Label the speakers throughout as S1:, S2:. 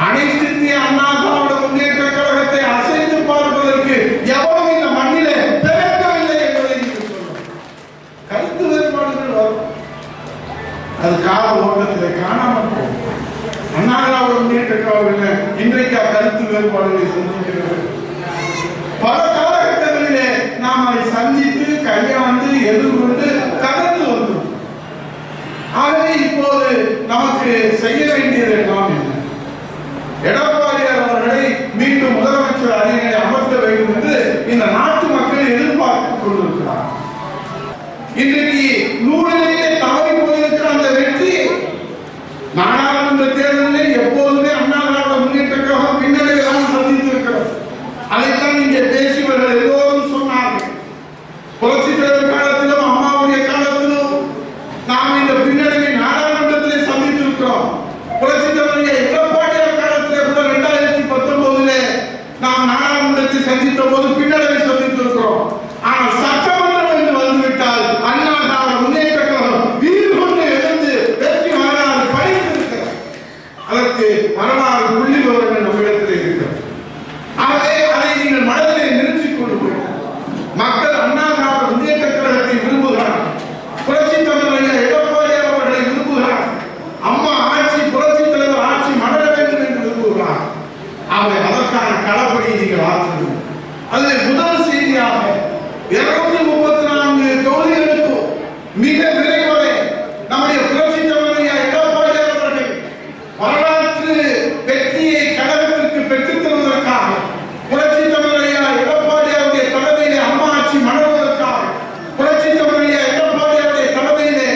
S1: அனைத்து இந்திய அண்ணா திராவிட முன்னேற்ற கழகத்தை அசைத்து பார்ப்பதற்கு எவ்வளவு இந்த மண்ணிலே பிறக்கவில்லை என்பதை நீங்கள் சொல்லணும். கருத்து வேறுபாடுகள் வரும், அது கால ஓட்டத்தில் காணாமல் போகும். அண்ணா திராவிட முன்னேற்ற கழகம் இன்றைக்கு கருத்து வேறுபாடுகளை சந்திக்கிறது. பல காலகட்டங்களிலே நாம் அதை சந்தித்து கையாண்டு எதிர்கொண்டு கடந்து வந்தோம். ஆகவே இப்போது நமக்கு செய்ய வேண்டியது எல்லாம் என்ன? எடப்பாடியார் அவர்களை மீண்டும் முதலமைச்சர் அரியணை அமர்த்த வேண்டும் என்று இந்த நாட்டு மக்கள் எதிர்பார்த்துக் கொண்டிருக்கிறார். இன்றைக்கு நூலிலேயே தவறி போயிருக்கிற அந்த வெற்றி நாடாளுமன்ற தேர்தலில் எப்போதுமே அண்ணா திராவிட முன்னேற்ற கழகம் பின்னடைவைதான் சந்தித்திருக்கிறது. அதைத்தான் இங்கே பேசியவர்கள் எல்லோரும் சொன்னார்கள். புரட்சித் தலைவர் காலத்திலும் அம்மாவுடைய காலத்திலும் நாம் இந்த பின்னடைவை நாடாளுமன்றத்திலே சந்தித்திருக்கிறோம். புரட்சித் தலைவர் எடப்பாடியார் காலத்திலே கூட 2019 நாம் நாடாளுமன்றத்தை சந்தித்த போது பின்னடைவை சந்தித்திருக்கிறோம். ஆனால் சட்டமன்றம் என்று வந்துவிட்டால் அண்ணா திராவிட முன்னேற்ற கழகம் வீடு கொண்டு எழுந்து வெற்றி வரலாறு படைத்திருக்கிறது. அதற்கு வரலாறு புள்ளி விவரங்கள் நம்மிடத்தில் இருக்கிறது. ஆகவே அதை நீங்கள் மனதிலே நிறுத்திக் கொண்டு மக்கள் அண்ணா திராவிட முன்னேற்ற கழகத்தை விரும்புகிறார். புரட்சி தலைவர் எடப்பாடியார் அவர்களை விரும்புகிறார். அம்மா ஆட்சி, புரட்சி தலைவர் ஆட்சி மலர வேண்டும் என்று விரும்புகிறார். ஆகவே அதற்கான களப்படி நீங்கள் ஆற்றுங்கள். அதில் முதல் செய்தியாக 234 தொகுதிகளுக்கு மிக விரைவாக நம்முடைய புரட்சி தலைவர் எடப்பாடியார் அவர்கள் வரலாற்று வெற்றியை கழகத்திற்கு பெற்றுத் தருவதற்காக, புரட்சி தலைவர் எடப்பாடியாருடைய தலைமையிலே அம்மா ஆட்சி மலர்வதற்காக, புரட்சி தலைவர் எடப்பாடியாருடைய தலைமையிலே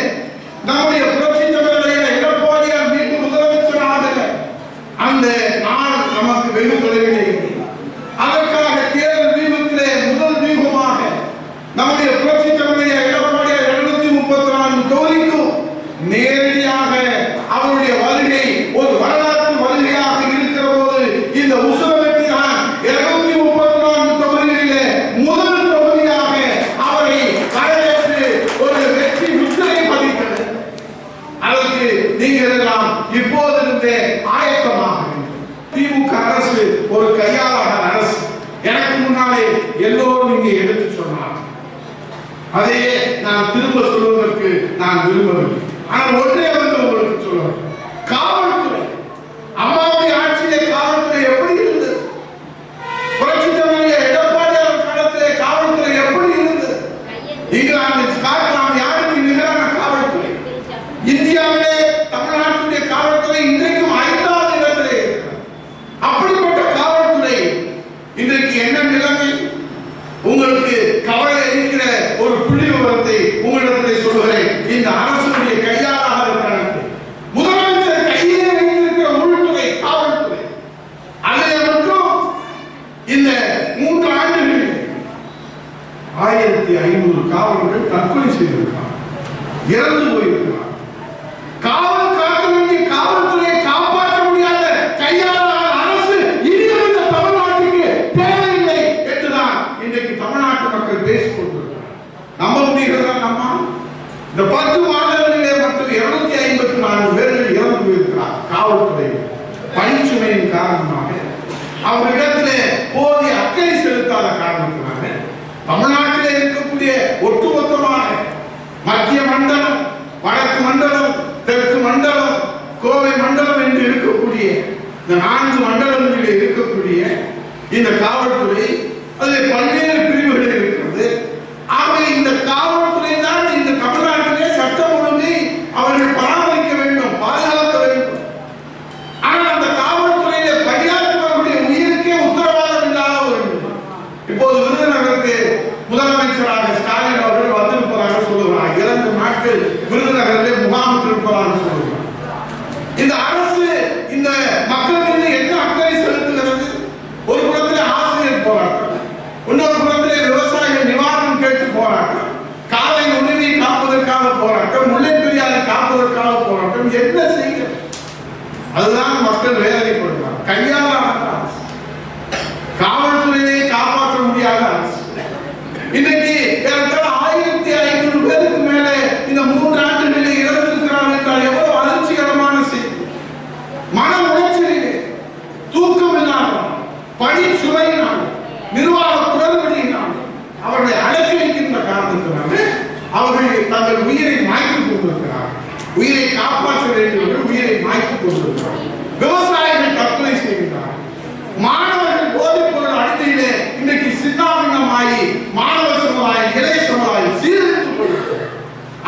S1: நம்முடைய புரட்சி தலைவர் எடப்பாடியார் மீண்டும் முதலமைச்சராக அந்த நாள் நமக்கு வெகு தொலைவிலே இல்லை. அதற்காக தேர்தல் வியூகத்திலே முதல் வியூகமாக நம்முடைய புரட்சி தலைவர் எடப்பாடியார் 234 தொகுதிக்கும் நேரடியாக அவருடைய வருகை ஒரு வரலாற்று வருகையாக இருக்கிற போது இந்த உசுரவெட்டி தான் 234 தொகுதிகளிலே முதல் தொகுதியாக அவரை வரவேற்று ஒரு வெற்றி முத்திரை பதித்தது. அதற்கு நீங்கள் எல்லாம் இப்போதிருந்தே ஆயத்தமாக. திமுக அரசு ஒரு கையாளாத அரசு. எனக்கு முன்னாலே எல்லோரும் இங்கே எடுத்து சொன்னார். அதையே நான் திரும்ப சொல்வதற்கு நான் விரும்பவில்லை. ஆனால் ஒன்றே வந்து உங்களுக்கு சொல்லுவேன். காவல்துறை, அம்மாவுடைய ஆட்சியிலே காவல்துறை எப்படி இருந்தது? புரட்சி தலைவர் எடப்பாடியார் காலத்திலே காவல்துறை எப்படி இருந்தது? இங்கிலாந்து, ஸ்காட்லாந்து யாருக்கு நிகரான காவல்துறை? இந்தியாவிலே தமிழ்நாட்டுடைய காவல்துறை இன்றைக்கும் 5வது இடத்திலே இருக்கிறது. அப்படிப்பட்ட காவல்துறை இன்றைக்கு என்ன நிலைமை? உங்களுக்கு கவலை அளிக்கிற ஒரு புள்ளி விவரத்தை உங்களிடத்தில் சொல்கிறேன். இந்த அரசுடைய கையாளாக கணக்கு முதலமைச்சர் கையிலே வைத்திருக்கிற உள்துறை காவல்துறை, அதில் மட்டும் இந்த 3 ஆண்டுகளில் 1500 காவலர்கள் தற்கொலை செய்திருக்கிறார், இறந்து போயிருக்கிறார். காவல் காக்க வேண்டிய காவல்துறையை காப்பாற்ற முடியாத கையாளான அரசு இனியும் இந்த தமிழ்நாட்டுக்கு தேவையில்லை என்றுதான் இன்றைக்கு தமிழ்நாட்டு மக்கள் பேசிக் கொண்டிருக்கிறார். நம்ப முடிகிறதா? நம்ம இந்த 10 மாதங்களிலே மட்டும் 254 பேர்கள் இறந்து போயிருக்கிறார். காவல்துறை பணிச்சுமையின் காரணமாக, அவரிடத்திலே போதிய அக்கறை செலுத்தாத காரணத்தினால தமிழ்நாட்டிலே இருக்கக்கூடிய ஒட்டுமொத்தமாக மத்திய மண்டலம், வடக்கு மண்டலம், தெற்கு மண்டலம், கோவை மண்டலம் என்று இருக்கக்கூடிய இந்த 4 மண்டலங்களில் இருக்கக்கூடிய இந்த காவல்துறை அதில் பல்வேறு பிரிவுகள் இருக்கிறது. ஆகவே இந்த காவல்துறை தான் இந்த தமிழ்நாட்டிலே சட்டம் ஒழுங்கை அவர்கள் பராமரிக்க வேண்டும், பாதுகாக்க வேண்டும். ஆனால் அந்த காவல்துறையிலே பணியாற்றுவர்களுடைய உயிருக்கே உத்தரவாதம் இல்லாத ஒரு இப்போது விருதுநகருக்கு முதலமைச்சராக ஸ்டாலின் அவர்கள் வந்திருப்பதாக சொல்லுகிறார். 2 நாட்கள் விருதுநகரிலே முகாமிட்டிருப்பதாக சொல்லுகிறார். இந்த அரசு இந்த மக்கள் மீது என்ன அக்கறை செலுத்துகிறது? ஒரு புறத்திலே ஆசிரியர் போராட்டம், இன்னொரு புறத்திலே விவசாயிகள் நிவாரணம் கேட்டு போராட்டம், காலை உணவை காப்பதற்காக போராட்டம், முல்லை பெரியாரை காப்பதற்காக போராட்டம். என்ன செய்கிறது? அதுதான் மக்கள் வேதனைப்படுகிறார். கையாளான அரசு, காவல்துறையை காப்பாற்ற முடியாத அரசு. இன்னைக்கு 1500 பேருக்கு மேலே இந்த 3 ஆண்டுகளில் இறந்திருக்கிறார்கள் என்றால் எவ்வளவு அதிர்ச்சிகரமான செய்தி. மன உளைச்சலிலே மாணவர்கள் போதைப் பொருள் அடிமையிலே இன்றைக்கு சின்னாபின்னமாகி மாணவ சமுதாயம் இளைய சமுதாயம் சீரழித்து போயிருக்கிறது.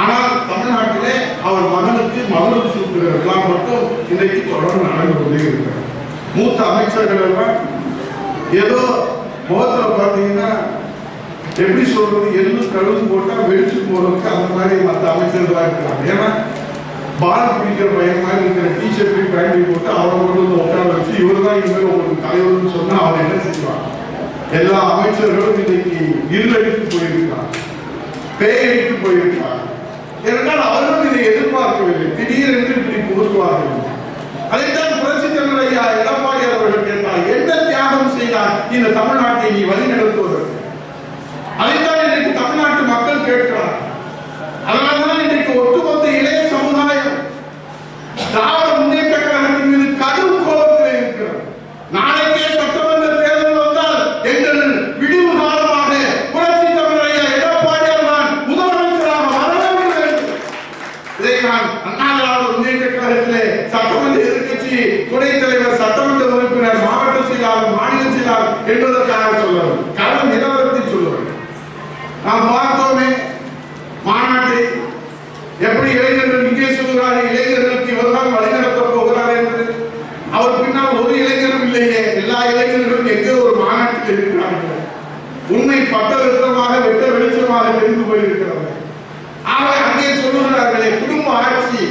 S1: ஆனால் தமிழ்நாட்டிலே அவர் மகனுக்கு மகளுக்கு சூட்டுகிற விழா மட்டும் இன்றைக்கு தொடர்ந்து நடந்து கொண்டே இருக்கிறார். மூத்த அமைச்சர்கள் எல்லாம் ஏதோ முகத்துல பார்த்தீங்கன்னா எப்படி சொல்றது, எள்ளு கழுவு போட்டா வெடிச்சு போறதுக்கு அந்த மாதிரி மற்ற அமைச்சர்களா இருக்கிறாங்க. ஏன்னா பால் பிடிக்கிற பையன் மாதிரி இருக்கிற டிஷர்ட் பேண்ட் போட்டு அவரை கொண்டு வந்து உட்கார வச்சு இவர் தான் இனிமேல் உங்களுக்கு தலைவர்னு சொன்னா அவர் என்ன செய்வாங்க? எல்லா அமைச்சர்களும் இன்னைக்கு இருளடித்து போயிருக்காங்க, பேயடித்து போயிருக்காங்க. ஏனென்றால் அவர்களும் இதை எதிர்பார்க்கவில்லை, திடீரென்று இப்படி புகுத்துவார்கள். அதைத்தான் புரட்சி தலைவர் ஐயா எடப்பாடி அவர்கள் கேட்டார், என்ன தியாகம் செய்தார் இந்த தமிழ்நாட்டை நீ வழி நடத்துவதற்கு? அதைத்தான் இன்றைக்கு தமிழ்நாட்டு மக்கள் கேட்கிறார். அதனால்தான் இன்றைக்கு ஒட்டுமொத்த இளைய சமுதாயம் திராவிட முன்னேற்ற கழகத்தின் மீது கடும் கோபத்தில் இருக்கிறது. நாளைக்கே சட்டமன்ற தேர்தல் வந்தால் எங்கள் விடிவு காலமாக புரட்சி தலைவர் ஐயா எடப்பாடியார் தான் முதலமைச்சராக வர வேண்டும். இதை நான் அண்ணா திராவிட முன்னேற்ற கழகத்திலே சட்டமன்ற எதிர்க்கட்சி துணைத் தலைவர், சட்டமன்ற உறுப்பினர், மாவட்ட செயலாளர், மாநில செயலாளர் என்பதற்காக சொல்லவும் காரணம் நிலவரத்தை சொல்லுவேன். நாம் பார்த்தோமே மாநாட்டை, எப்படி இளைஞர்கள் இங்கே சொல்கிறார்கள் இளைஞர்களுக்கு இவர்தான் வழிநடத்த போகிறார் என்று. அவர் பின்னால் ஒரு இளைஞரும் இல்லையே, எல்லா இளைஞர்களும் எங்கே ஒரு மாநாட்டில் இருக்கிறார்கள். உண்மை பட்டவிருத்தமாக வெட்ட வெளிச்சமாக தெரிந்து போயிருக்கிறது. ஆக அங்கே சொல்லுகிறார்களே குடும்ப ஆட்சி,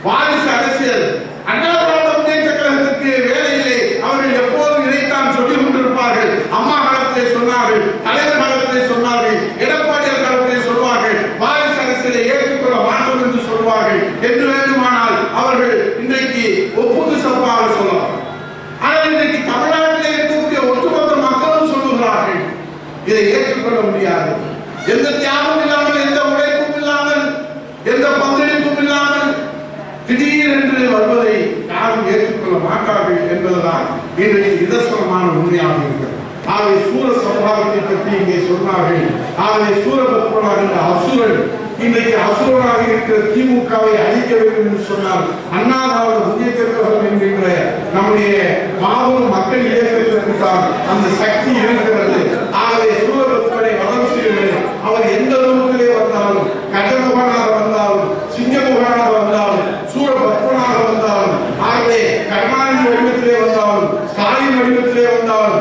S1: வாரிசு அரசியல், அண்ணா திராவிட முன்னேற்ற கழகத்திற்கு வேலை இல்லை. அவர்கள் எப்போதும் இதைத்தான் சொல்லிக் கொண்டிருப்பார்கள். அம்மா காலத்திலே சொன்னார்கள், தலைவர் காலத்திலே சொன்னார்கள், எடப்பாடியார் காலத்திலே சொல்வார்கள், வாரிசு அரசியலை ஏற்றுக்கொள்ள மாட்டோம் என்று சொல்வார்கள். என்று வேண்டுமானால் அவர்கள் இன்றைக்கு ஒப்புக்கு சப்பாக சொல்லலாம். ஆனால் இன்றைக்கு தமிழ்நாட்டிலே இருக்கக்கூடிய ஒட்டுமொத்த மக்களும் சொல்லுகிறார்கள் இதை ஏற்றுக்கொள்ள முடியாது. எந்த தியாகம் இல்லாமல், எந்த உழைப்பும் இல்லாமல், எந்த பங்களிப்பும் இல்லாமல் திடீரென்று வருவதை யாரும் ஏற்றுக்கொள்ள மாட்டார்கள் என்பதுதான் இன்றைக்கு நிதர்சனமான உண்மையாக இருக்கிறது. ஆகவே சூர சம்ஹாரத்தை பற்றி இங்கே சொன்னார்கள். ஆகவே சூரபத்மனாக என்ற அசுரன் இன்றைக்கு அசுரனாக இருக்கிற திமுகவை அழிக்க வேண்டும் என்று சொன்னால் அண்ணா திராவிட முன்னேற்ற கழகம் என்கின்ற நம்முடைய மாபெரும் மக்கள் இயக்கத்திற்கு தான் அந்த சக்தி இருக்கிறது. ஆகவே சூரபத்மனை வதம் செய்வது அவர் எந்த ரூபத்திலே வந்தாலும், கஜமுகனாக வந்தாலும், சிங்கமுகனாக வந்தாலும், சூரபத்மனாக வந்தாலும், ஆகவே கருணாநிதி வடிவத்திலே வந்தாலும், ஸ்டாலின் வடிவத்திலே வந்தாலும்,